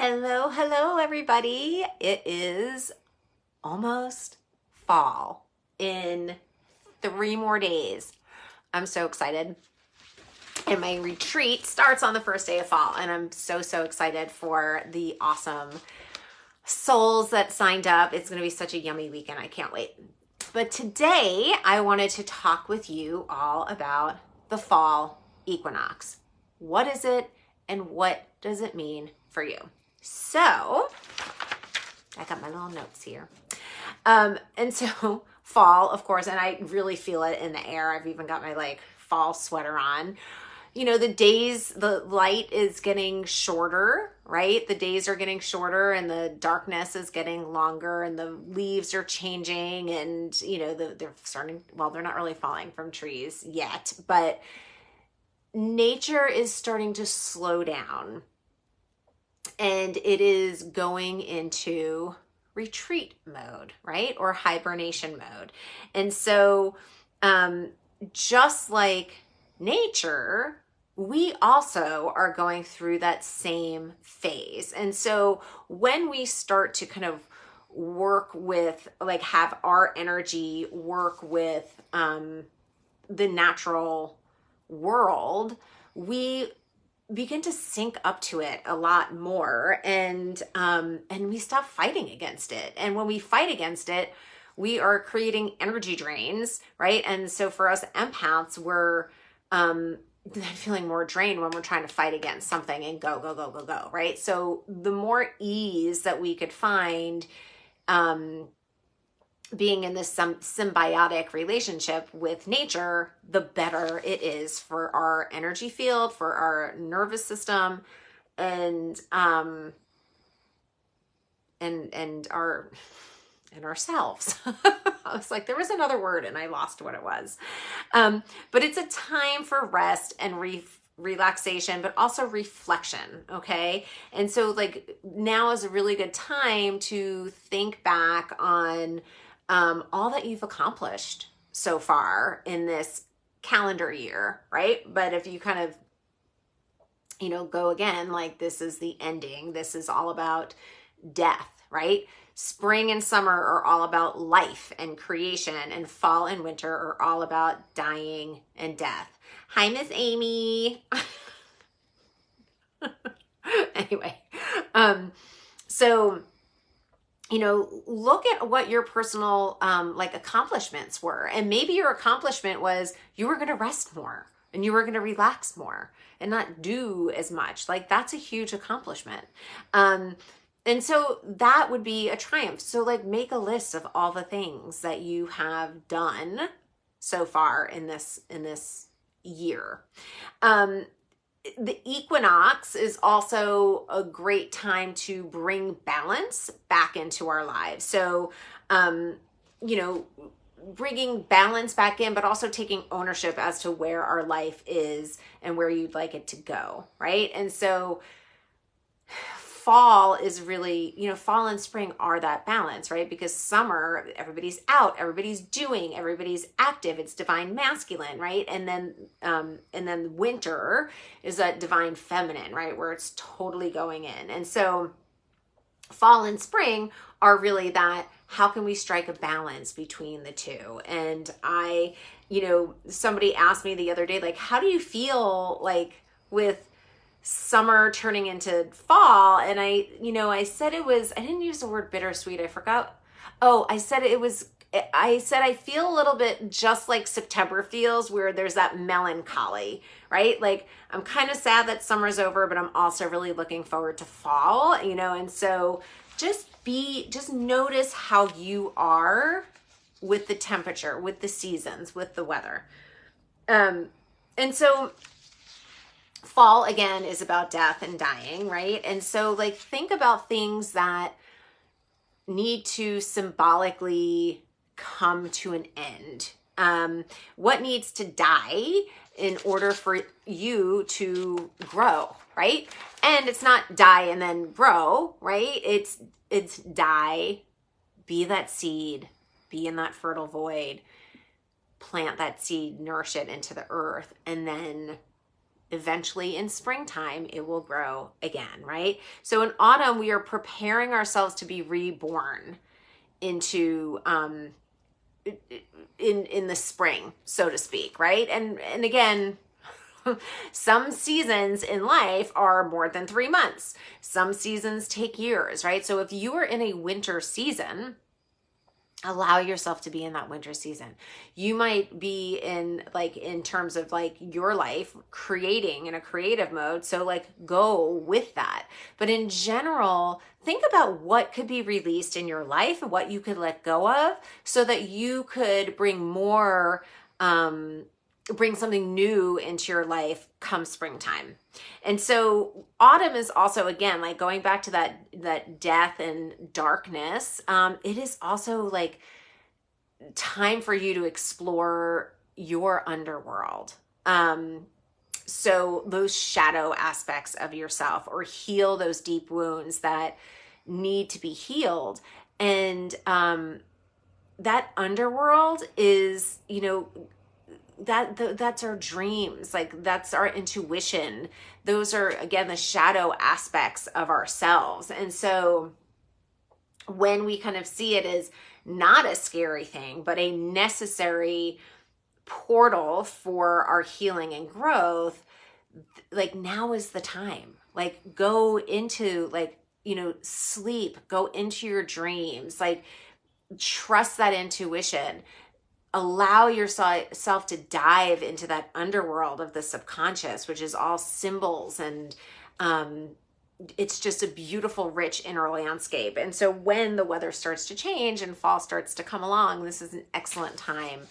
Hello, hello, everybody. It is almost fall in 3 more days. I'm so excited. And my retreat starts on the first day of fall. And I'm so excited for the awesome souls that signed up. It's going to be such a yummy weekend. I can't wait. But today I wanted to talk with you all about the fall equinox. What is it and what does it mean for you? So I got my little notes here. And so fall, of course, and I really feel it in the air. I've even got my fall sweater on. You know, the light is getting shorter, right? The days are getting shorter and the darkness is getting longer and the leaves are changing and, they're starting, well, they're not really falling from trees yet, but nature is starting to slow down and it is going into retreat mode, right? Or hibernation mode. And so, just like nature, we also are going through that same phase. And so when we start to kind of work with, have our energy work with the natural world, we begin to sync up to it a lot more, and we stop fighting against it. And when we fight against it, we are creating energy drains, right? And so for us empaths, we're feeling more drained when we're trying to fight against something and go, right? So the more ease that we could find being in this symbiotic relationship with nature, the better it is for our energy field, for our nervous system, and ourselves. I was like, there was another word and I lost what it was. But it's a time for rest and relaxation, but also reflection. Okay. And so now is a really good time to think back on all that you've accomplished so far in this calendar year, right? But if you kind of, go again, this is the ending. This is all about death, right? Spring and summer are all about life and creation, and fall and winter are all about dying and death. Hi, Miss Amy. Anyway, so look at what your personal accomplishments were. And maybe your accomplishment was you were going to rest more and you were going to relax more and not do as much. That's a huge accomplishment. And so that would be a triumph. So make a list of all the things that you have done so far in this year. The equinox is also a great time to bring balance back into our lives. So, bringing balance back in, but also taking ownership as to where our life is and where you'd like it to go, right? And so fall is really, fall and spring are that balance, right? Because summer, everybody's out, everybody's doing, everybody's active. It's divine masculine, right? And then winter is that divine feminine, right? Where it's totally going in. And so fall and spring are really that, how can we strike a balance between the two? And somebody asked me the other day, how do you feel with summer turning into fall? And I said I didn't use the word bittersweet. I forgot. I said I feel a little bit just like September feels, where there's that melancholy, right? I'm kind of sad that summer's over, but I'm also really looking forward to fall, and so just notice how you are with the temperature, with the seasons, with the weather. And so fall, again, is about death and dying, right? And so think about things that need to symbolically come to an end. What needs to die in order for you to grow, right? And it's not die and then grow, right? It's die, be that seed, be in that fertile void, plant that seed, nourish it into the earth, and then eventually in springtime, it will grow again, right? So in autumn, we are preparing ourselves to be reborn into in the spring, so to speak, right? And again, some seasons in life are more than 3 months. Some seasons take years, right? So if you are in a winter season, allow yourself to be in that winter season. You might be in terms of like your life creating in a creative mode. So like go with that. But in general, think about what could be released in your life and what you could let go of so that you could bring more, bring something new into your life come springtime. And so autumn is also, again, like going back to that death and darkness. It is also like time for you to explore your underworld. So those shadow aspects of yourself, or heal those deep wounds that need to be healed. And that underworld is, that's our dreams, like that's our intuition. Those are, again, the shadow aspects of ourselves. And so when we kind of see it as not a scary thing, but a necessary portal for our healing and growth, like now is the time. Like go into sleep, go into your dreams, like trust that intuition. Allow yourself to dive into that underworld of the subconscious, which is all symbols, and it's just a beautiful, rich inner landscape. And so when the weather starts to change and fall starts to come along, this is an excellent time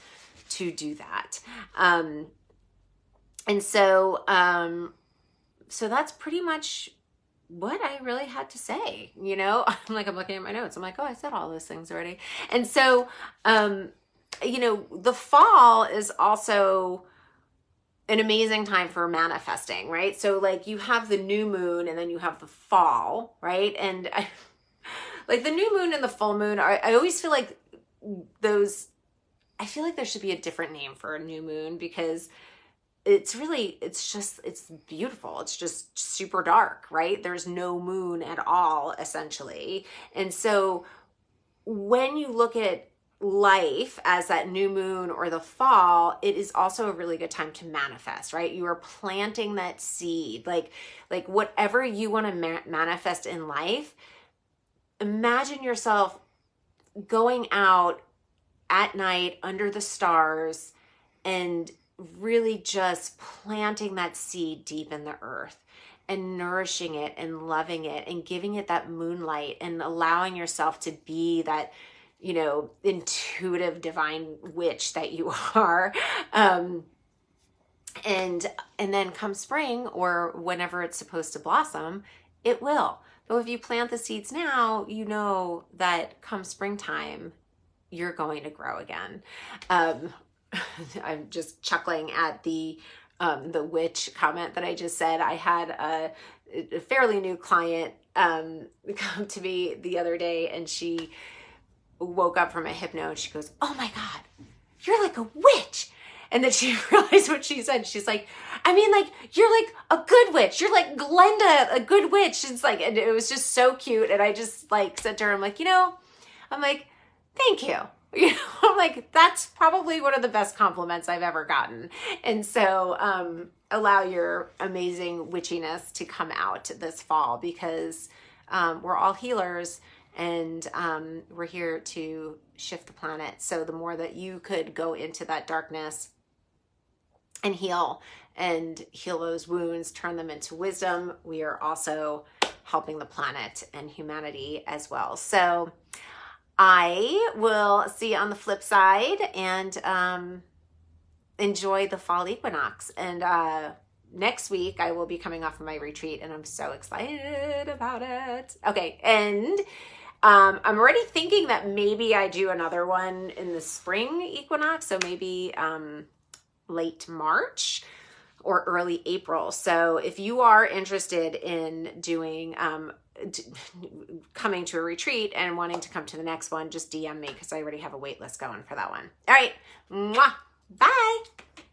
to do that. And so that's pretty much what I really had to say. I'm looking at my notes. I'm like, oh, I said all those things already. And so, the fall is also an amazing time for manifesting, right? So like you have the new moon and then you have the fall, right? And like the new moon and the full moon, I always feel like I feel like there should be a different name for a new moon, because it's beautiful. It's just super dark, right? There's no moon at all, essentially. And so when you look at life as that new moon or the fall, it is also a really good time to manifest, right? You are planting that seed, like whatever you want to manifest in life. Imagine yourself going out at night under the stars and really just planting that seed deep in the earth and nourishing it and loving it and giving it that moonlight and allowing yourself to be that intuitive divine witch that you are. And then come spring, or whenever it's supposed to blossom, it will. But if you plant the seeds now, you know that come springtime, you're going to grow again. I'm just chuckling at the witch comment that I just said. I had a fairly new client come to me the other day, and she woke up from a hypno and she goes, "Oh my God, you're like a witch." And then she realized what she said. She's like, "I mean, like, you're like a good witch. You're like Glenda, a good witch." It's like, and it was just so cute. And I just like said to her, I'm like, thank you. I'm like, that's probably one of the best compliments I've ever gotten. And so allow your amazing witchiness to come out this fall, because we're all healers. And we're here to shift the planet. So the more that you could go into that darkness and heal those wounds, turn them into wisdom, we are also helping the planet and humanity as well. So I will see you on the flip side, and enjoy the fall equinox. And next week I will be coming off of my retreat, and I'm so excited about it. Okay, and I'm already thinking that maybe I do another one in the spring equinox, so maybe late March or early April. So if you are interested in doing coming to a retreat and wanting to come to the next one, just DM me, because I already have a wait list going for that one. All right, mwah, bye.